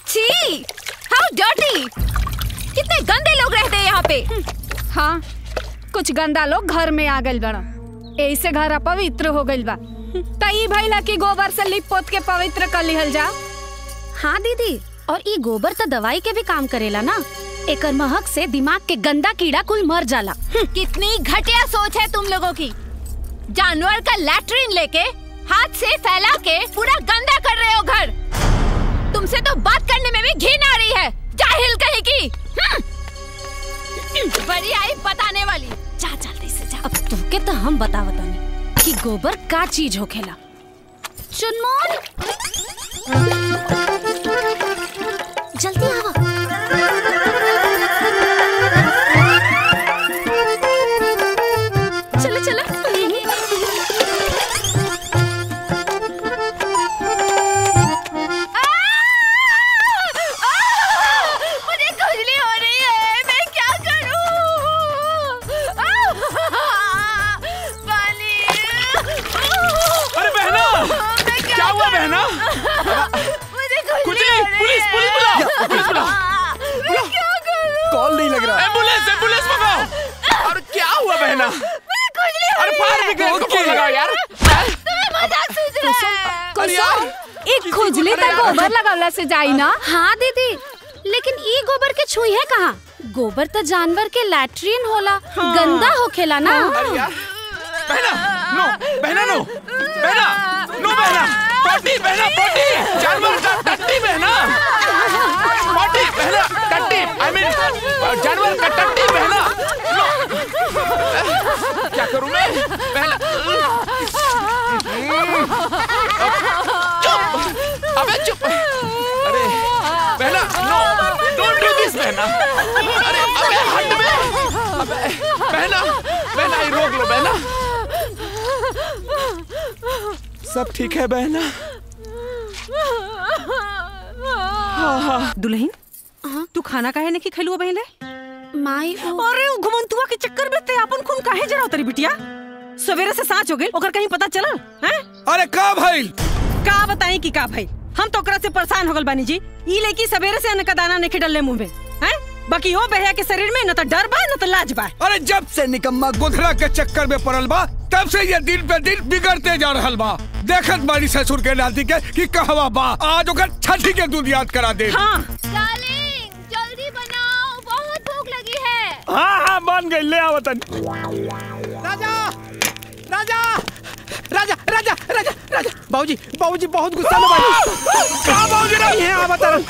छी, हाउ डर्टी! कितने गंदे लोग रहते हैं यहाँ पे। हाँ, कुछ गंदा लोग घर में आ गइल बड़ा, ऐसे घर अपवित्र हो गइल बा। तई भइला कि गोबर से लिप पोत के पवित्र कर लिहल जा। हाँ दीदी, और ये गोबर तो दवाई के भी काम करेला ना। एकर महक से दिमाग के गंदा कीड़ा कुल मर जाला। कितनी घटिया सोच है तुम लोगों की। जानवर का लैट्रिन लेके हाथ से फैला के पूरा गंदा कर रहे हो घर। तुमसे तो बात करने में भी घिन आ रही है, जाहिल कहीं की। बड़ी आई बताने वाली। जा जल्दी से जा। अब तुके तो हम बतावतानी कि गोबर का चीज होखेला। चुनमोन, जल्दी आवा। चलो चलो। मुझे खुजली हो रही है, मैं क्या करूं? पानी। अरे बहना, क्या हुआ बहना? मुझे खुजली हो रही पुलिस है। पुलिस बुलाओ, पुलिस बुलाओ। मैं क्या करूं? कॉल नहीं लग रहा। एम्बुलेंस एम्बुलेंस मंगाओ। और क्या हुआ बहना? मुझे खुजली हो अरे रही फायर है। ब्रिगेड को फोन लगाओ यार। तुम्हें मजाक सूझ रहा है। अरे यार, एक खुजली तक गोबर लगावला से जाई ना। हाँ दीदी, लेकिन ई गोबर के छुई है कहाँ? गोबर तो जानवर के लैट्रिन होला, गंदा होखेला ना। अरे यार, बहना नो, बहना नो, बहना नो, बहना पॉटी, बहना पॉटी, जानवर का टट्टी बहना, पॉटी बहना, टट्टी, आई मीन जानवर का टट्टी बहना। क्या करूं मैं बहना? चुप, अबे चुप। अरे बहना नो, डोंट डू दिस बहना। अरे अबे हट में, अबे बहना, बहना ये रोक लो बहना। सब ठीक है बहना? दुल्हन, तू खाना काहे नहीं खैलुआ बहले? माई अरे उ घुमंतुआ के चक्कर में ते अपन खून काहे जराव तरी बिटिया? सवेरे से सांच हो गेल, ओकर कहीं पता चला? हैं? अरे का भाई? का बताई कि का भाई? हम तो ओकरा से परेशान हो गल बानी जी। ई लड़की सवेरे से अन्न का दाना नहीं डलले मुंह में, हैं? बाकी ओ बहया के शरीर में न तो डर बा न तो लाज बा। अरे जब से निकम्मा गोधरा के चक्कर में पड़ल बा, तब से ये दिन पे दिन बिगड़ते जा रहल बा। देखत बाड़ी ससुर के नाती के कि कहवा बा, आज ओकर छठी के दूध याद करा दे। हाँ डार्लिंग, जल्दी बनाओ, बहुत भूख लगी है। हाँ हाँ बन गई, ले आओ तन। राजा राजा राजा राजा राजा राजा बाबूजी बाबूजी बहुत गुस्सा में भाई। का बाबूजी रे? यहाँ अवतरण,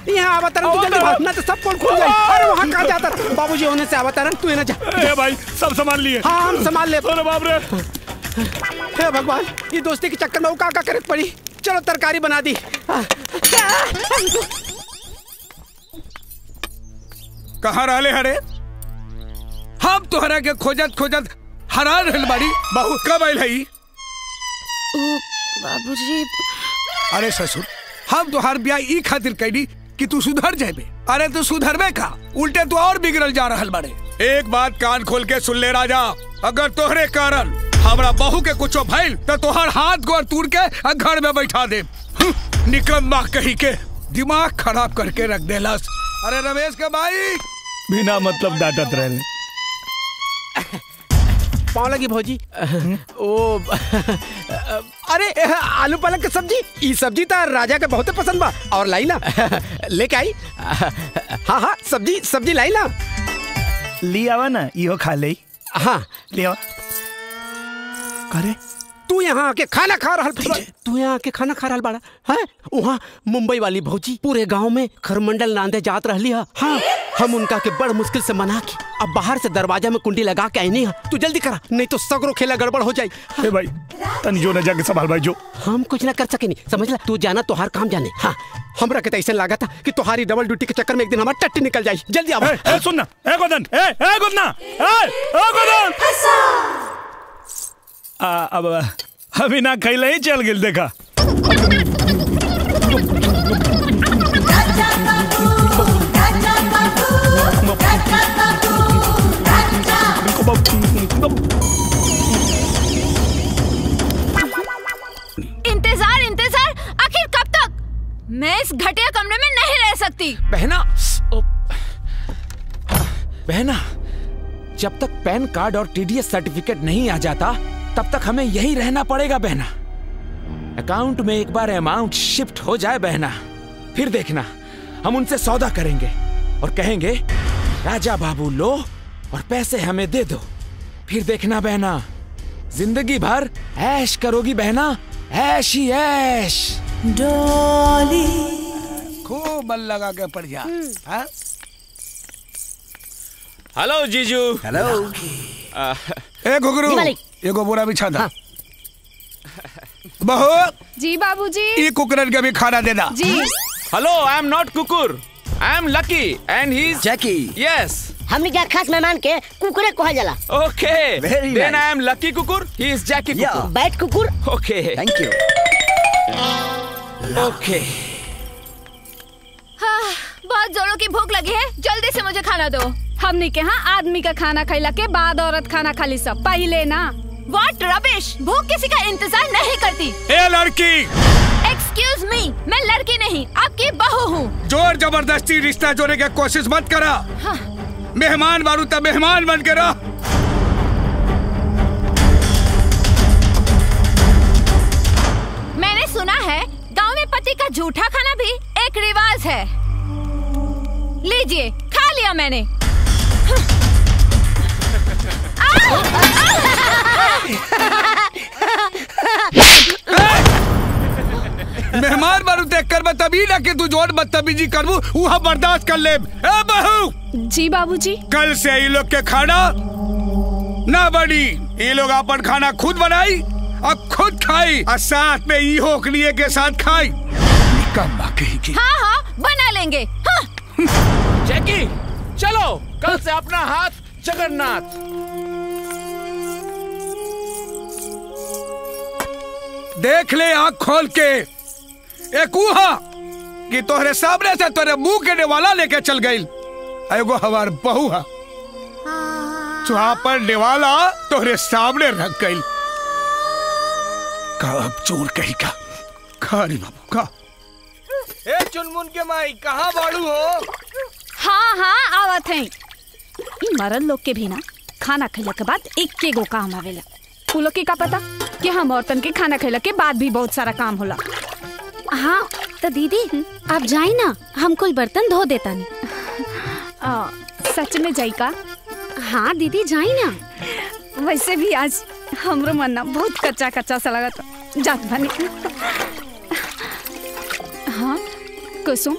यहाँ अवतरण, तू जल्दी भाग, ना तो सब कौन खुल जाए। अरे वहाँ कहाँ जाता? बाबूजी होने से अवतरण, तू ना जा। ए भाई सब संभाल लिए? हाँ हम संभाल ले। अरे बाप रे, हे भगवान, ये दोस्ती के चक्कर में वो का करे पड़ी। चलो तरकारी बना दी। कहाँ रहले हरे? हम तोहरा के खोजत खोजत हरान रहल बाड़ी। बहू कब आइल हई? बाबूजी, अरे ससुर, हम तोहार ब्याह ई खातिर कैली कि तू सुधर जाबे। अरे तू सुधरबे का, उल्टे तू और बिगड़ल जा रहल बाड़े। एक बात कान खोल के सुन ले राजा, अगर तोहरे कारण हमरा बहू के कुछो भइल तो तोहर हाथ गोर तोड़ के घर में बैठा दे। निकम्मा कही के दिमाग खराब करके रख देलस। अरे रमेश के भाई बिना मतलब डांटत रहले। पाँव लगी भौजी। ओ अरे आलू पालक की सब्जी, ये सब्जी तो राजा के बहुत पसंद बा। और लाई ना लेके आई। हाँ हाँ सब्जी सब्जी लाई ना। ली आवा ना, इहो खा ले। हाँ ले आवा। करे तू यहाँ आके खाना खा रहा, तू यहाँ आके खाना खा रहा बाड़ा है? वहाँ मुंबई वाली भौजी पूरे गांव में खरमंडल नांदे जात रहली है। हाँ हम उनका के बड़ मुश्किल से मना के अब बाहर से दरवाजा में कुंडी लगा के आईनी है। तू जल्दी करा, नहीं तो सगरो खेला गड़बड़ हो जाए। ए भाई तन जो न जाके संभाल भाई जो। हम कुछ ना कर सके नहीं, समझ ला। तू जाना तोहार काम जाने। हाँ हमरा के ऐसा लगा था कि तुम्हारी डबल ड्यूटी के चक्कर में एक दिन हमारा टट्टी निकल जाए। जल्दी आओ। सुन ना, ए गोदन, ए गोदना, ए गोदन। अब अभी ना खैले ही चल गेल देखा। करती। बहना, बहना, जब तक पैन कार्ड और टीडीएस सर्टिफिकेट नहीं आ जाता तब तक हमें यहीं रहना पड़ेगा बहना। अकाउंट में एक बार अमाउंट शिफ्ट हो जाए बहना, फिर देखना हम उनसे सौदा करेंगे और कहेंगे राजा बाबू लो और पैसे हमें दे दो। फिर देखना बहना, जिंदगी भर ऐश करोगी बहना, ऐश ही ऐश। डॉली खूब बल लगा के पड़ जा। हेलो जीजू। हेलो। ए घुघरू, एगो बोरा बिछा दा। बहू जी बाबूजी। ई कुकरन के भी खाना दे दा। जी। हेलो, आई एम नॉट कुकुर, I am lucky and he is Jackie. Yes, हमने क्या खास मेहमान के कुकुरे कहा जाला। ओके, देन आई एम लकी कुकुर, ही इज जैकी कुकुर। बैट कुकुर। ओके, थैंक यू। ओके। बहुत जोरों की भूख लगी है, जल्दी से मुझे खाना दो। हमने के यहाँ आदमी का खाना खैला के बाद औरत खाना खाली, सब पहले ना। What rubbish! भूख किसी का इंतजार नहीं करती। ए लड़की! Excuse me, मैं लड़की नहीं, आपकी बहू हूँ। जोर जबरदस्ती रिश्ता जोड़ने की कोशिश मत करा। हाँ। मेहमान बारू तब मेहमान बन के रहो। मैंने सुना है गांव में पति का जूठा खाना भी एक रिवाज है। लीजिए, खा लिया मैंने। मेहमान बारू देख कर बतबी ना कि तू जोर बदतमीजी करबू वहाँ बर्दाश्त कर ले। ए बहू। जी बाबूजी। कल से ये लोग के खाना ना बनी, ये लोग अपन खाना खुद बनाई और खुद खाई और साथ में ई होकलिए के साथ खाई। निकम्मा कहेगी। हाँ हाँ बना लेंगे। हाँ। जैकी चलो, कल से अपना हाथ जगन्नाथ। देख ले आँख खोल के, एक उहा कि तोहरे सामने से तोरे मुंह के नेवाला लेके चल गई। एगो हमार बहू है, पर नेवाला तोहरे सामने रख गई। का अब चोर कही का खारी बाबू का। ए चुनमुन के माई कहाँ बाड़ू हो? हाँ हाँ आवत हैं। मरद लोग के भी ना खाना खैला के बाद एक के गो काम आवेला। उ लोग के का पता कि हम औरतन के खाना खैला के बाद भी बहुत सारा काम होला। हाँ तो दीदी आप जाई ना, हम कुल बर्तन धो देता नहीं। सच में जाई का? हाँ दीदी जाई ना। वैसे भी आज हमरो मन ना बहुत कच्चा कच्चा सा लगा था। जात बनी। हाँ कुसुम,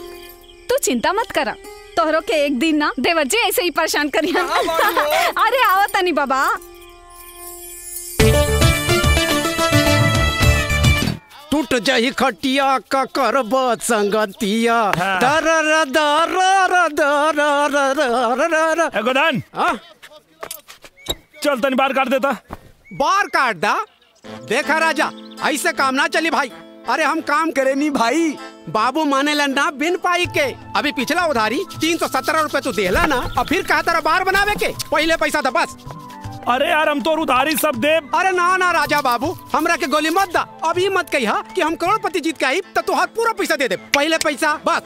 तू चिंता मत करा, तोहरो के एक दिन ना देवर जी ऐसे ही परेशान करिया। अरे आओ तनी बाबा। टूट जाही खटिया का करब संगतिया। दर दर दर। गोदान चल तनी बार काट देता। बार काट दा? देखा राजा, ऐसे काम ना चली भाई। अरे हम काम करे नहीं भाई, बाबू माने ना बिन पाई के। अभी पिछला उधारी 317 रुपए तो देला ना, और फिर कहा तारा बार बनावे के पहले पैसा था बस। अरे यार हम तो उधारी सब दे। अरे ना ना राजा बाबू, हमरा के गोली मत दा। अभी मत कहिया कि हम करोड़पति जीत के आई तो तुहार पूरा पैसा दे दे। पहले पैसा बस।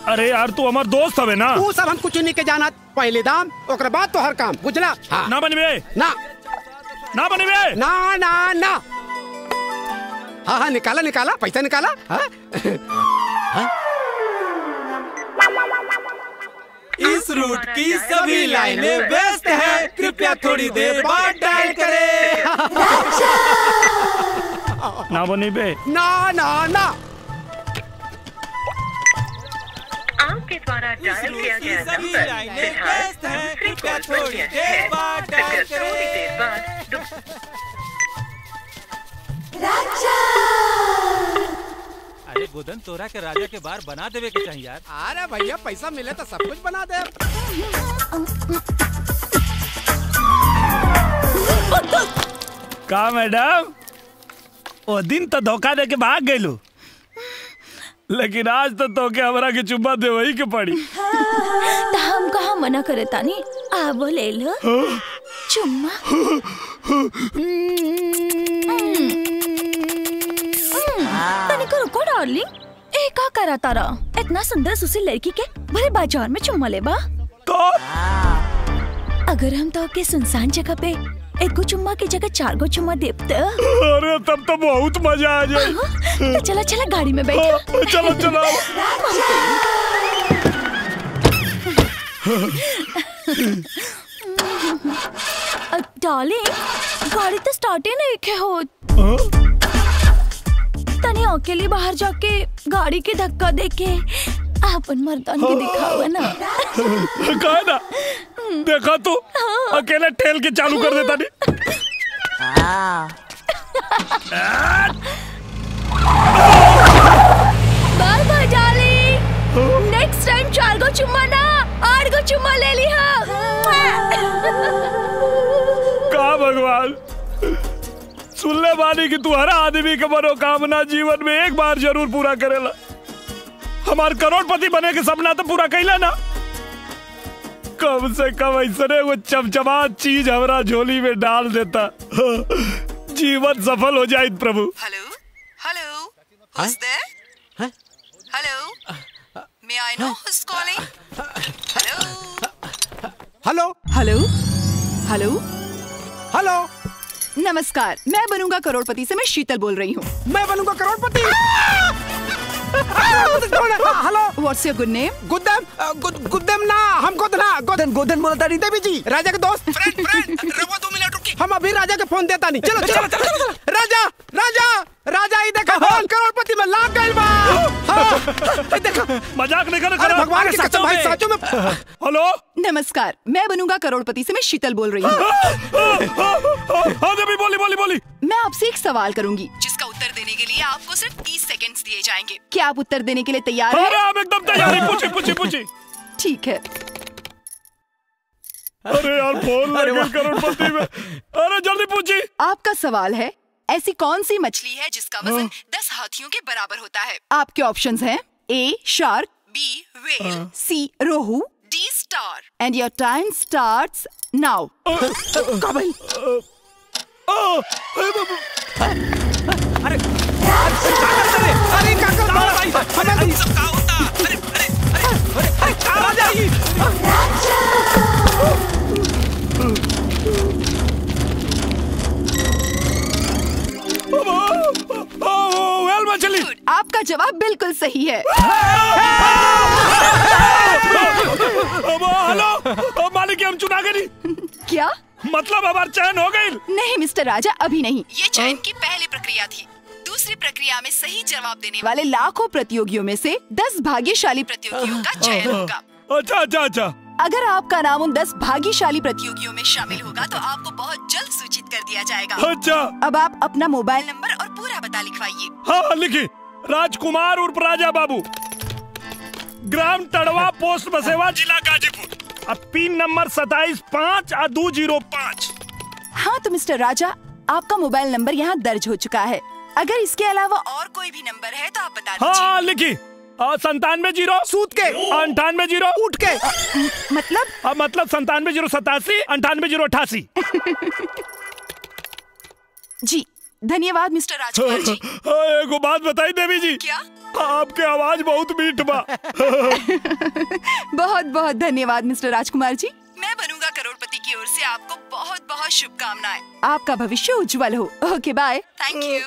अरे यार तू हमार दोस्त हवे ना। तू सब हम कुछ नहीं के जानत, पहले दाम ओकरे बाद तो हर काम, बुझला? हाँ। ना बनबे ना ना बनबे ना ना ना। हाँ हाँ निकाला निकाला, पैसा निकाला। हाँ? हाँ? इस रूट की सभी लाइनें व्यस्त हैं, कृपया थोड़ी देर बाद डायल करें। ना बनी बे। ना ना ना। आपके द्वारा डायल किया गया नंबर व्यस्त है, कृपया थोड़ी देर बाद डायल करें। अरे गोदन तोरा के राजा के बार बना देवे के चाहिए यार। अरे भैया पैसा मिले तो सब कुछ बना दे। का मैडम, वो दिन तो धोखा दे के भाग गयलू, लेकिन आज तो तोके हमरा के चुम्मा दे वही के पड़ी। तो हम कहाँ मना करे तानी, आबो ले लो चुम्मा। तनिको रुको डार्लिंग, का करा तारा? इतना सुंदर सुशील लड़की के भले बाजार में चुम्मा लेबा? तो अगर हम तो के सुनसान जगह पे एक गो चुम्मा की जगह 4 गो चुम्मा देते। अरे तब तो बहुत मजा आ जाए। तो चला चला गाड़ी में बैठो। चलो चलो। डार्लिंग, गाड़ी तो स्टार्ट ही नहीं के हो। तने अकेले बाहर जाके गाड़ी के धक्का देके अपन मर्दान के दिखावा ना। कहा ना, देखा तू अकेले ठेल के चालू कर देता नहीं। Bye bye darling, next time 4 गो चुम्मा ना 8 गो चुम्मा ले ली। का भगवान, सुनले बानी कि तू हर आदमी के मनोकामना जीवन में एक बार जरूर पूरा करेला। हमार करोड़पति बने के सपना तो पूरा कैला ना। कम से कम ऐसे वो चमचमात चीज हमारा झोली में डाल देता, जीवन सफल हो जाए प्रभु। Hello hello, who's there? Hello, may I know who's calling? Hello hello hello hello. नमस्कार, मैं बनूंगा करोड़पति से मैं शीतल बोल रही हूँ। मैं बनूंगा करोड़पति। Hello, what's your good name? गुद्देम ना, हम गोदन बोलता नहीं देवी जी, राजा के दोस्त। फ्रेंड रवा 2 मिनट रुकी, हम अभी राजा के फोन देता नहीं। चलो चलो चलो। राजा राजा राजा, ये देखो करोड़पति में लाग गइल बा। हां देखो, मजाक नहीं कर। अरे भगवान की कसम भाई, सचो में। हेलो, नमस्कार, मैं बनूंगा करोड़पति से मैं शीतल बोल रही हूँ। हाँ देवी, बोली। मैं आपसे एक सवाल करूंगी जिसका उत्तर देने के लिए आपको सिर्फ 30 सेकंड्स दिए जाएंगे। क्या आप उत्तर देने के लिए तैयार हैं? अरे आप एकदम तैयार हैं। पूछी। ठीक है। अरे यार, फोन लगा करोड़पति में। अरे जल्दी पूछी। आपका सवाल है, ऐसी कौन सी मछली है जिसका वजन 10 हाथियों के बराबर होता है? आपके ऑप्शंस हैं A shark, B whale, C rohu, D star. And your time starts now. का भाई? अरे क्या कर रहा है? हमें सब का होता। अरे राजा, वेल मछली। आपका जवाब बिल्कुल सही है। हेलो मालिक, हम चुना गए नहीं। क्या मतलब हमारा चयन हो गई? नहीं मिस्टर राजा, अभी नहीं। ये चयन की पहली प्रक्रिया थी। दूसरी प्रक्रिया में सही जवाब देने वाले लाखों प्रतियोगियों में से 10 भाग्यशाली प्रतियोगियों का चयन होगा। अच्छा। अगर आपका नाम उन 10 भाग्यशाली प्रतियोगियों में शामिल होगा तो आपको बहुत जल्द सूचित कर दिया जाएगा। अच्छा। अब आप अपना मोबाइल नंबर और पूरा पता लिखवाइए। हाँ लिखी। राजकुमार उर्फ राजा बाबू, ग्राम टड़वा, पोस्ट बसेवा, जिला गाजीपुर। अब पिन नंबर 275205। हाँ तो मिस्टर राजा, आपका मोबाइल नंबर यहाँ दर्ज हो चुका है। अगर इसके अलावा और कोई भी नंबर है तो आप बता दीजिए। हाँ लिखी। 97 सूत के 98 उठ के मतलब 97 87 98 88। जी धन्यवाद मिस्टर राजकुमार जी। एक बात बताई देवी जी। क्या? आपके आवाज बहुत मीठ बा। बहुत बहुत धन्यवाद मिस्टर राजकुमार जी। मैं बनूंगा करोड़पति की ओर से आपको बहुत बहुत शुभकामनाएं। आपका भविष्य उज्जवल हो। ओके बाय। Thank you.